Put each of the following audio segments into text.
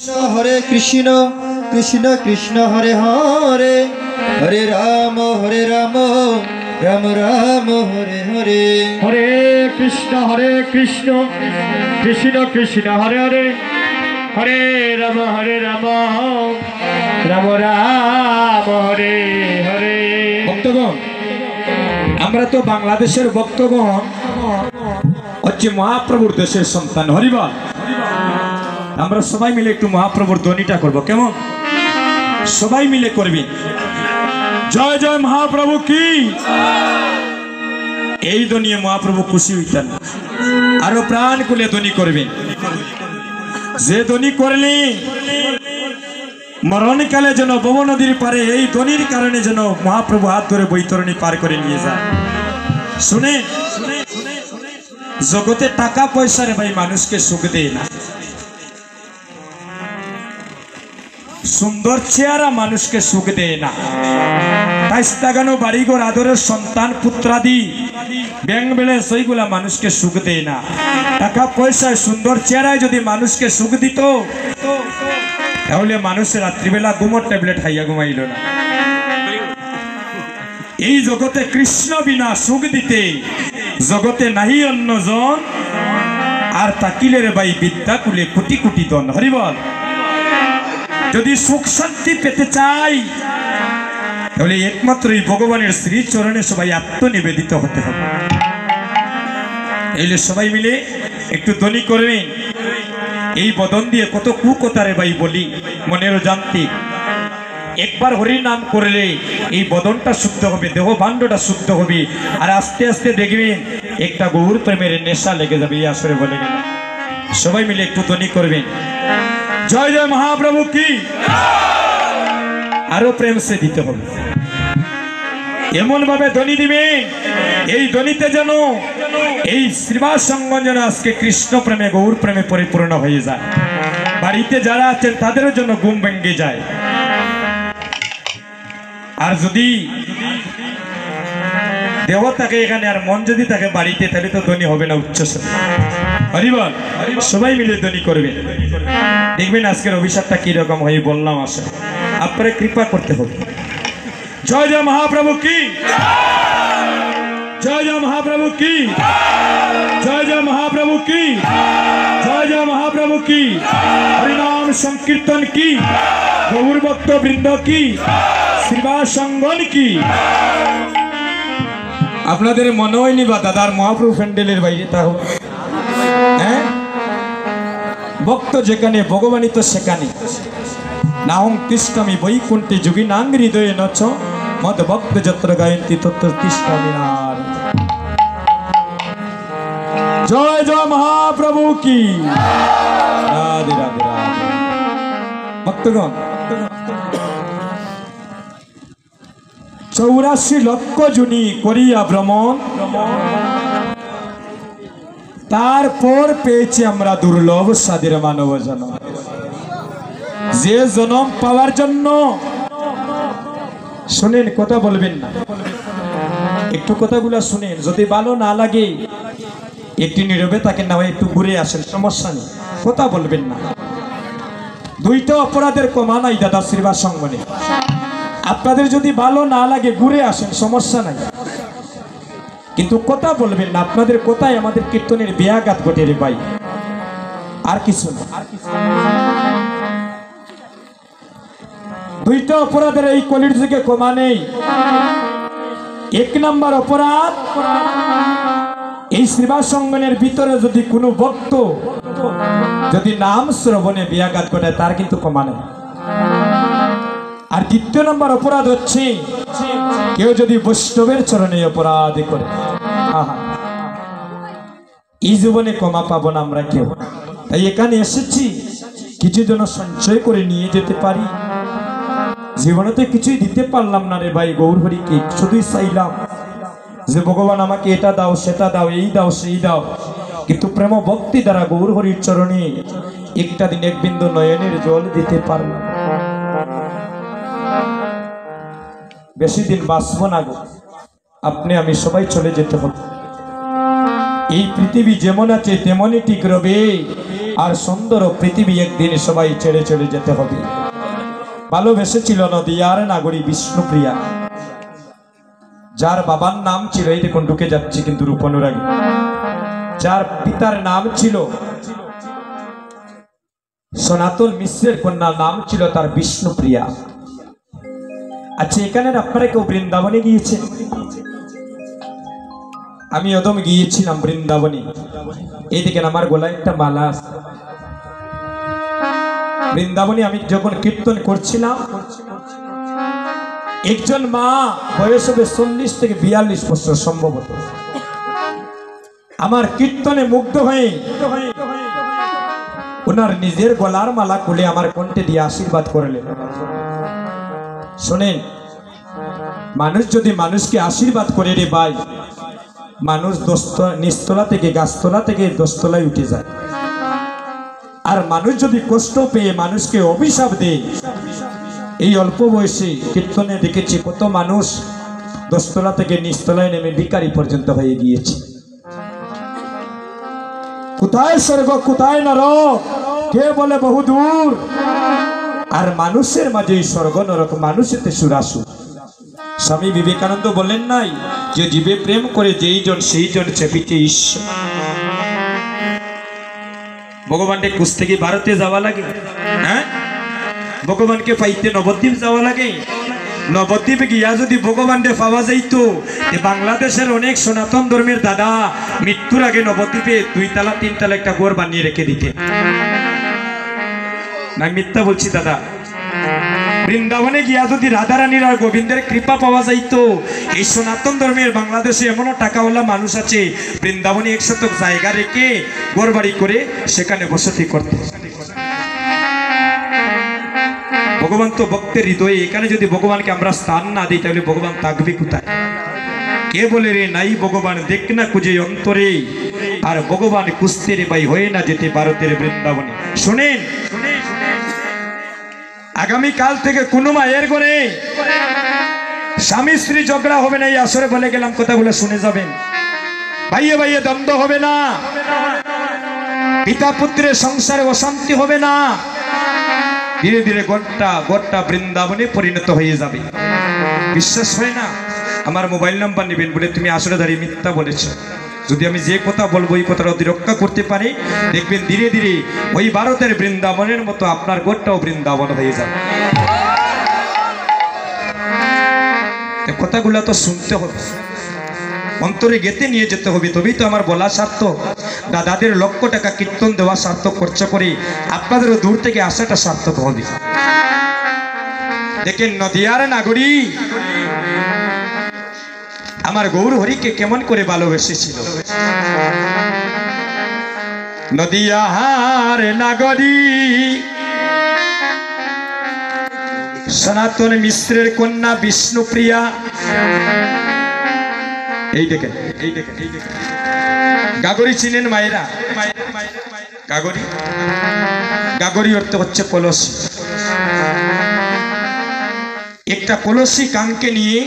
हरे कृष्ण कृष्ण कृष्ण हरे हरे हरे राम राम राम हरे हरे हरे कृष्ण कृष्ण कृष्ण हरे हरे हरे राम राम राम हरे हरे। भक्तगण আমরা তো বাংলাদেশের ভক্তগণ হচ্ছে মহাপ্রভুর দেশের সন্তান। হরিবল। আমরা সবাই মিলে একটু মহাপ্রভুর ধ্বনিটা করব, কেমন? সবাই মিলে করবেন জয় জয় মহাপ্রভু কি। এই ধ্বনিয়ে মহাপ্রভু খুশি হইতেন, আরো প্রাণ খুলে ধ্বনি করবেন। যে ধ্বনি করলে মরণকালে যেন ভব নদীর পারে এই ধ্বনির কারণে যেন মহাপ্রভু হাত ধরে বৈতরণী পার করে নিয়ে যায়। শুনে জগতে টাকা পয়সা রে ভাই মানুষকে সুখ দেয় না, সুন্দর চেহারা মানুষকে সুখ দেয় না, তাইস্তাগানো বাড়িঘর আদরের সন্তান পুত্রাদি ব্যাং বেলে সেইগুলা মানুষকে সুখ দেয় না। টাকা পয়সায় সুন্দর চেহারায় যদি মানুষকে সুখ দিত তাহলে মানুষের রাত্রিবেলা ঘুমোর ট্যাবলেট খাইয়া ঘুমাইল না। এই জগতে কৃষ্ণ বিনা সুখ দিতে জগতে নাহি অন্যজন, আর তাকিলের ভাই বিদ্যা কুলে কোটি কোটি দন। হরিবল। যদি সুখ শান্তি পেতে চাই তাহলে একমাত্র এই ভগবানের শ্রী চরণে সবাই আত্মনিবেদিত হতে হবে। এইলে সবাই মিলে একটু ধ্বনি করবেন। এই বদন দিয়ে কত কুকতারে ভাই বলি মনেরও জানতে। একবার হরি নাম করলে এই বদনটা শুদ্ধ হবে, দেহ ভাণ্ডটা শুদ্ধ হবে, আর আস্তে আস্তে দেখবেন একটা গৌর প্রেমের নেশা লেগে যাবে। এই আসরে বলে গেল সবাই মিলে একটু ধ্বনি করবেন জয় জয় মহাপ্রভু কি। আরো প্রেম সে দিতে হবে, এমন ভাবে ধ্বনি দিবে এই ধ্বনিতে যেন এই শ্রীবাস সঙ্গ যেন আজকে কৃষ্ণ প্রেমে গৌর প্রেমে পরিপূর্ণ হয়ে যায়। বাড়িতে যারা আছেন তাদেরও জন্য ঘুম ভেঙে যায়। আর যদি দেহ থাকে এখানে আর মন যদি থাকে বাড়িতে, তাহলে তো ধ্বনি হবে না উচ্চস্বরে। হরিবল। সবাই মিলে ধ্বনি করবে, দেখবেন আজকের অভিশাপটা কিরকম হয়ে বললাম। আসলে আপনারা কৃপা করতে হবে। জয় জয় মহাপ্রভু কি, জয় জয় মহাপ্রভু কি, জয় জয় মহাপ্রভু কি, জয় জয় মহাপ্রভু কি। হরিনাম সংকীর্তন কি, গৌর ভক্ত বৃন্দ কি, শ্রীবাস সঙ্গন কি। আপনাদের মনে হয়নি বা দাদার মহাপ্রভু প্যান্ডেলের বাইরে তাও হ্যাঁ, ভক্ত যেখানে ভগবানই তো সেখানে। নাহং তিষ্টামি বৈকুণ্ঠে যোগী নাং হৃদয়ে নচ মদ ভক্ত যত্র গায়ন্তি তত্র তিষ্টামি নার। জয় জয় মহাপ্রভু কি। রাধে রাধে রাধে। ভক্তগণ 84 লক্ষ জুনি করিয়া ভ্রমণ, তারপর পেয়েছি আমরা দুর্লভ স্বাদের মানব জন্ম। যে জন্ম পাওয়ার জন্য শুনেন, কথা বলবেন না, একটু কথাগুলো শুনেন। যদি ভালো না লাগে একটু নীরবে থাকেন, না হয় একটু ঘুরে আসেন, সমস্যা নেই, কথা বলবেন না। দুইটা অপরাধের কমা নাই দাদা শ্রীবাস সঙ্গনে। আপনাদের যদি ভালো না লাগে ঘুরে আসেন, সমস্যা নাই, কিন্তু কথা বলবেন না। আপনাদের কথাই আমাদের কীর্তনের ব্যাঘাত ঘটে রে ভাই, আর কিছু না। দুইটা অপরাধের এই কলির যুগে ক্ষমা নেই। এক নম্বর অপরাধ, এই শ্রীবাস সঙ্গনের ভিতরে যদি কোনো ভক্ত যদি নাম শ্রবণে ব্যাঘাত ঘটায় তার কিন্তু ক্ষমা নেই। আর দ্বিতীয় নম্বর অপরাধ হচ্ছে কেউ যদি বৈষ্ণবের চরণে অপরাধ করে, এই জীবনে ক্ষমা পাবো না আমরা কেউ। তাই এখানে এসেছি কিছু যেন সঞ্চয় করে নিয়ে যেতে পারি। জীবনে তো কিছুই দিতে পারলাম না রে ভাই, গৌর হরিকে শুধুই চাইলাম যে ভগবান আমাকে এটা দাও সেটা দাও, এই দাও সেই দাও, কিন্তু প্রেম ভক্তি দ্বারা গৌর হরির চরণে একটা দিন এক বিন্দু নয়নের জল দিতে পারলাম। বেশি দিন বাঁচবো না গো, আপনি আমি সবাই চলে যেতে হবে। এই পৃথিবী যেমন আছে তেমনই ঠিক রবে, আর সুন্দর পৃথিবী একদিন সবাই ছেড়ে চলে যেতে হবে। ভালোবেসেছিল নদিয়ার নাগরী বিষ্ণুপ্রিয়া, যার বাবার নাম ছিল, এই দেখুন ঢুকে যাচ্ছে কিন্তু রূপানুরাগী, যার পিতার নাম ছিল সনাতন মিশ্রের কন্যার নাম ছিল তার বিষ্ণুপ্রিয়া। আচ্ছা, এখানে আপনারা কেউ বৃন্দাবনে গিয়েছেন? আমি ওদম গিয়েছিলাম বৃন্দাবনে। এই দেখেন আমার গলায় একটা মালা আছে। বৃন্দাবনে আমি যখন কীর্তন করছিলাম, একজন মা, বয়স হবে 40 থেকে 42 বছর সম্ভবত, আমার কীর্তনে মুগ্ধ হয়ে ওনার নিজের গলার মালা খুলে আমার কণ্ঠে দিয়ে আশীর্বাদ করলেন। শোনেন, মানুষ যদি মানুষকে আশীর্বাদ করে রে ভাই, মানুষ নিচতলা থেকে গাছতলা থেকে দশতলায় উঠে যায়। আর মানুষ যদি কষ্ট পেয়ে মানুষকে অভিশাপ দেয়, এই অল্প বয়সে কীর্তনে দেখেছি কত মানুষ দশতলা থেকে নিচতলায় নেমে ভিখারি পর্যন্ত হয়ে গিয়েছে। কোথায় স্বর্গ কোথায় নরক কে বলে বহুদূর, আর মানুষের মাঝে স্বর্গ নরক মানুষেতে সুরাসু। স্বামী বিবেকানন্দ বললেন নাই যে জীবে প্রেম করে যেই জন সেই জন চেপিতে ঈশ্বর। ভগবানকে খুঁজতে কি ভারতে যাওয়া লাগে? হ্যাঁ, ভগবানকে পাইতে নবদ্বীপ যাওয়া লাগে। নবদ্বীপে গিয়া যদি ভগবানকে পাওয়া যাইত, বাংলাদেশের অনেক সনাতন ধর্মের দাদা মৃত্যুর আগে নবদ্বীপে 2 তলা 3 তলা একটা ঘর বানিয়ে রেখে দিতে। না মিথ্যা বলছি দাদা? বৃন্দাবনে গিয়া যদি রাধারানীর আর গোবিন্দের কৃপা পাওয়া যাইত, এই সনাতন ধর্মের বাংলাদেশে এমনও টাকাওয়ালা মানুষ আছে বৃন্দাবনে 1 শতক জায়গা রেখে ঘর বাড়ি করে সেখানে বসতি করতে। ভগবান তো ভক্তের হৃদয়ে, এখানে যদি ভগবানকে আমরা স্থান না দিই তাহলে ভগবান থাকবে কোথায়? কে বলে রে নাই ভগবান দেখ না খুঁজে অন্তরে, আর ভগবান কুস্তে রে ভাই হয়ে না যেতে ভারতের বৃন্দাবনে। শুনেন, আগামী কাল থেকে কোনো মায়ের ঘরে স্বামী স্ত্রী ঝগড়া হবে না। এই আসরে বলে গেলাম, কথাগুলো শুনে যাবেন। ভাইয়ে ভাইয়ে দ্বন্দ্ব হবে না, পিতা পুত্রের সংসারে অশান্তি হবে না। ধীরে ধীরে গোটা বৃন্দাবনে পরিণত হয়ে যাবে। বিশ্বাস হয় না? আমার মোবাইল নাম্বার নেবেন, বলে তুমি আসলে দাঁড়িয়ে মিথ্যা বলেছ। যদি আমি যে কথা বলবো এই কথাটা যদি রক্ষা করতে পারি, দেখবেন ধীরে ধীরে ওই ভারতের বৃন্দাবনের মতো আপনার গোটাও বৃন্দাবন হয়ে যাবে। কথাগুলো তো শুনতে হবে, অন্তরে গেতে নিয়ে যেতে হবে, তবেই তো আমার বলা সার্থক। দাদাদের লক্ষ টাকা কীর্তন দেওয়া সার্থক, খরচ করে আপনাদেরও দূর থেকে আসাটা সার্থক হবে। দেখেন, নদিয়ার নাগরী আমার গৌর হরিকে কেমন করে ভালোবেসেছিল। নদিয়ার নাগরী সনাতন মিশ্রের কন্যা বিষ্ণুপ্রিয়া। এই দেখেন, এই দেখেন, এই দেখেন, গাগরি চিনেন মায়েরা? গাগরি, গাগরি অর্থ হচ্ছে কলসি। একটা কলসি কাঙ্কে নিয়ে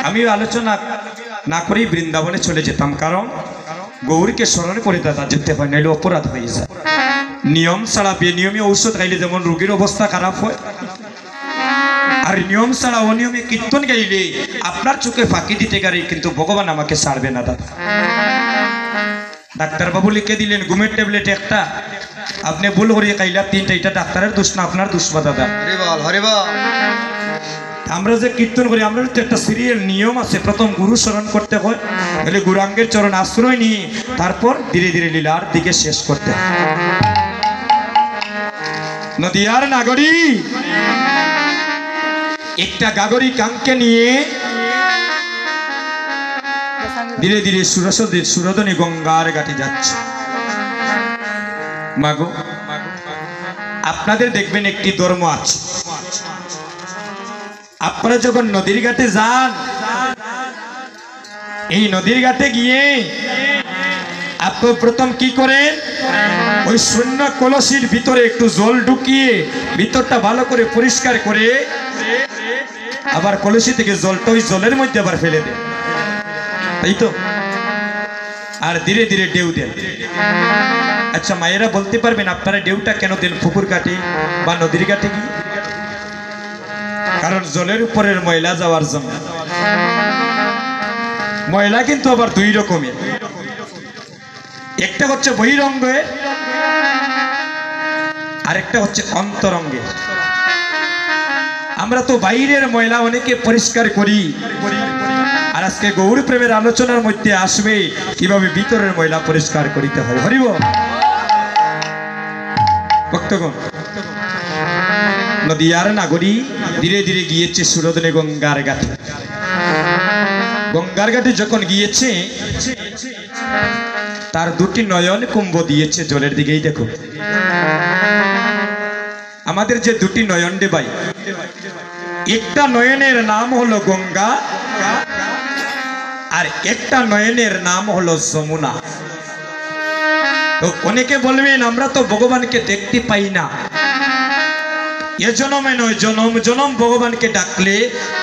আমি আলোচনা না করেই বৃন্দাবনে চলে যেতাম, কারণ গৌরীকে স্মরণ করে দাদা যেতে হয়, নাহলে অপরাধ হয়ে যায়। নিয়ম ছাড়া বেনিয়মে ঔষধ খাইলে যেমন রোগীর অবস্থা খারাপ হয়, আর নিয়ম ছাড়া অনিয়মে কীর্তন গাইলে আপনার চোখে ফাঁকি দিতে পারে, কিন্তু ভগবান আমাকে ছাড়বে না দাদা। ডাক্তারবাবু লিখে দিলেন ঘুমের ট্যাবলেট একটা, আপনি ভুল করে খাইলা 3টা, এটা ডাক্তারের দোষ না, আপনার দোষ বা দাদা। আমরা যে কীর্তন করি, আমরা তো একটা সিরিয়াল নিয়ম আছে, প্রথম গুরু স্মরণ করতে হয়, তাহলে গুরাঙ্গের চরণ আশ্রয় নিয়ে তারপর ধীরে ধীরে লীলার দিকে শেষ করতে হয়। নদিয়ার নাগরী একটা গাগরি কাঙ্কে নিয়ে ধীরে ধীরে সুরধনী গঙ্গার ঘাটে যাচ্ছে। মাগো, আপনাদের দেখবেন একটি ধর্ম আছে, আপনারা যখন নদীর ঘাটে যান, এই নদীর ঘাটে গিয়ে আপনি প্রথম কি করেন, ওই শূন্য কলসির ভিতরে একটু জল ঢুকিয়ে ভিতরটা ভালো করে পরিষ্কার করে আবার কলসি থেকে জলটা ওই জলের মধ্যে আবার ফেলে দেন, তাই তো? আর ধীরে ধীরে ঢেউ দেন। আচ্ছা মায়েরা বলতে পারবেন আপনারা ঢেউটা কেন দেন পুকুর ঘাটে বা নদীর ঘাটে গিয়ে? কারণ জলের উপরের ময়লা যাওয়ার জন্য। ময়লা কিন্তু আবার দুই রকমের, একটা হচ্ছে বহিরঙ্গের, আরেকটা হচ্ছে অন্তরঙ্গের। আমরা তো বাইরের ময়লা অনেকে পরিষ্কার করি, আর আজকে গৌর প্রেমের আলোচনার মধ্যে আসবে কিভাবে ভিতরের ময়লা পরিষ্কার করিতে হয়। হরিব ভক্তগণ, নদীয়ার নাগরী ধীরে ধীরে গিয়েছে সুরদনে গঙ্গার ঘাটে। গঙ্গার ঘাটে যখন গিয়েছে তার দুটি নয়ন কুম্ভ দিয়েছে জলের দিকেই। দেখো আমাদের যে দুটি নয়ন রে ভাই, একটা নয়নের নাম হলো গঙ্গা আর একটা নয়নের নাম হলো যমুনা। তো অনেকে বলবেন আমরা তো ভগবানকে দেখতে পাই না, এ জনমে নয় জনম জনম ভগবানকে ডাকলে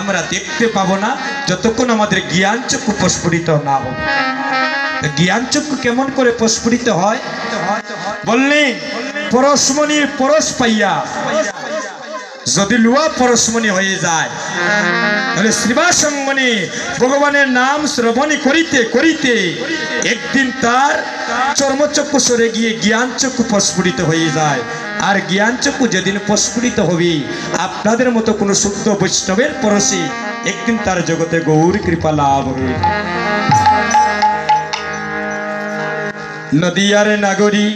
আমরা দেখতে পাবো না যতক্ষণ আমাদের জ্ঞান চক্ষু প্রস্ফুটিত না হবে। জ্ঞান চক্ষু কেমন করে প্রস্ফুটিত হয়? বললেন পরশমণির পরশ পাইয়া যদি লুয়া পরশমণি হয়ে যায়, তাহলে শ্রীবাসঙ্গনে ভগবানের নাম শ্রবণী করিতে করিতে একদিন তার চর্মচক্ষু সরে গিয়ে জ্ঞান চক্ষু প্রস্ফুটিত হয়ে যায়। আর জ্ঞান চক্ষু যেদিন প্রস্ফুটিত হবে আপনাদের মতো কোনো শুদ্ধ বৈষ্ণবের পরশে একদিন তার জগতে গৌর কৃপা লাভ হবে। নদীয়ার নাগরী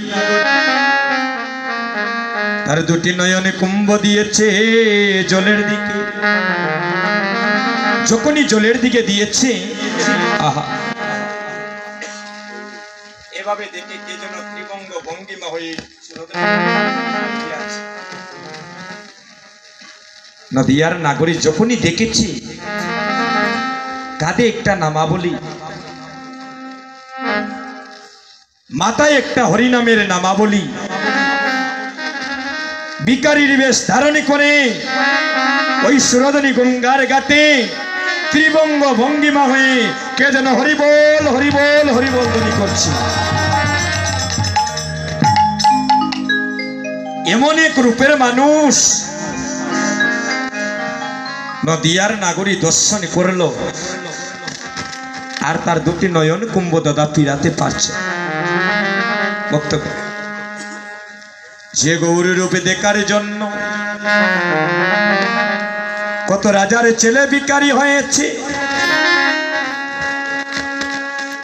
তার দুটি নয়নে কুম্ভ দিয়েছে জলের দিকে। যখনই জলের দিকে দিয়েছে, আহা এভাবে দেখে কে যেন ত্রিভঙ্গ ভঙ্গিমা হয়ে নদীয়ার নাগরী যখনই দেখেছি কাঁধে একটা নামাবলী, মাথায় একটা হরিনামের নামাবলী, ভিখারির বেশ ধারণ করে ওই সুরদনী গঙ্গার ঘাটে ত্রিভঙ্গ ভঙ্গিমা হয়ে কে যেন হরিবল হরিবল হরিবল ধ্বনি করছে। এমন এক রূপের মানুষ নদীয়ার নাগরী দর্শন করলো, আর তার দুটি নয়ন কুম্ভ দাদা ফিরাতে পারছে। বক্তব্য যে গৌরী রূপে দেখার জন্য কত রাজার ছেলে ভিখারি হয়েছে,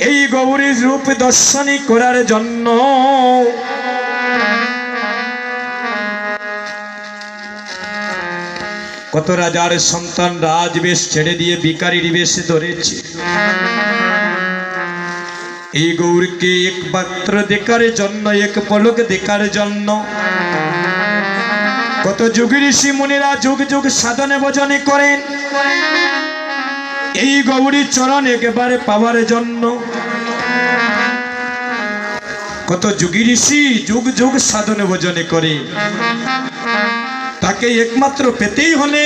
এই গৌরী রূপ দর্শনী করার জন্য কত রাজার সন্তান রাজবেশ ছেড়ে দিয়ে ভিখারির বেশ ধরেছে। এই গৌরকে একমাত্র দেখার জন্য, এক পলক দেখার জন্য কত যুগ ঋষি মুনিরা যুগ যুগ সাধনে ভজনে করেন এই গৌরী চরণ একেবারে পাওয়ার জন্য। কত যুগ ঋষি যুগ যুগ সাধনে ভজনে করে, তাকে একমাত্র পেতেই হলে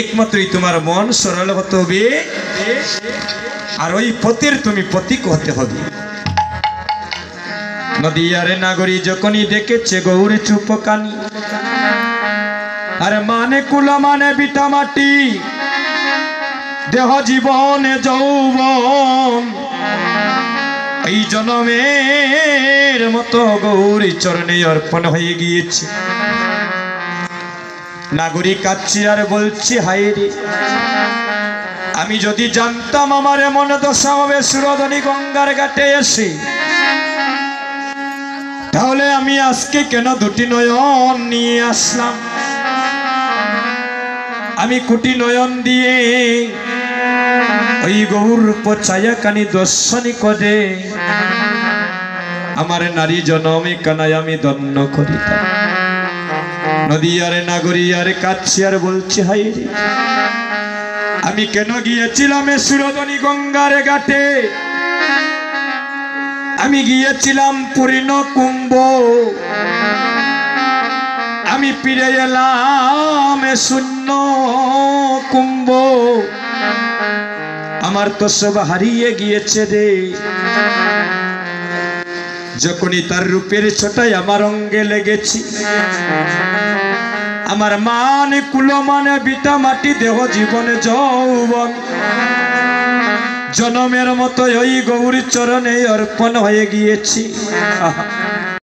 একমাত্রই তোমার মন সরল হতে হবে, আর ওই পথের তুমি প্রতীক হতে হবে। নদীয়ারে নাগরী যখনই দেখেছে গৌরী চুপকানি, আর মানে কুলা মানে বিটা মাটি, দেহ জীবনে যৌবন, এই জনমের মতো গৌরী চরণে অর্পণ হয়ে গিয়েছে। নাগরী কাচ্ছি আর বলছি হায় রে, আমি যদি জানতাম আমার এমন দশা হবে সুরদনী গঙ্গার ঘাটে এসে, তাহলে আমি আজকে কেন দুটি নয়ন নিয়ে আসলাম। আমি কোটি নয়ন দিয়ে ওই গৌর ছায়া কানি দর্শনী করে আমার নারী জনমে কানায় আমি ধন্য করিতাম। নদীয়ারে নাগরী আর কাচ্ছি আর বলছি হায় রে, আমি কেন গিয়েছিলাম সুরদনী গঙ্গার ঘাটে, আমি গিয়েছিলাম পূর্ণ কুম্ভ, আমি ফিরে এলাম শূন্য কুম্ভ, আমার তো সব হারিয়ে গিয়েছে রে। যখনই তার রূপের ছোটায় আমার অঙ্গে লেগেছি, আমার মান কুলমানে বিটা মাটি দেহ জীবনে যৌবন জনমের মতো ওই গৌরী চরণে অর্পণ হয়ে গিয়েছি। আহা।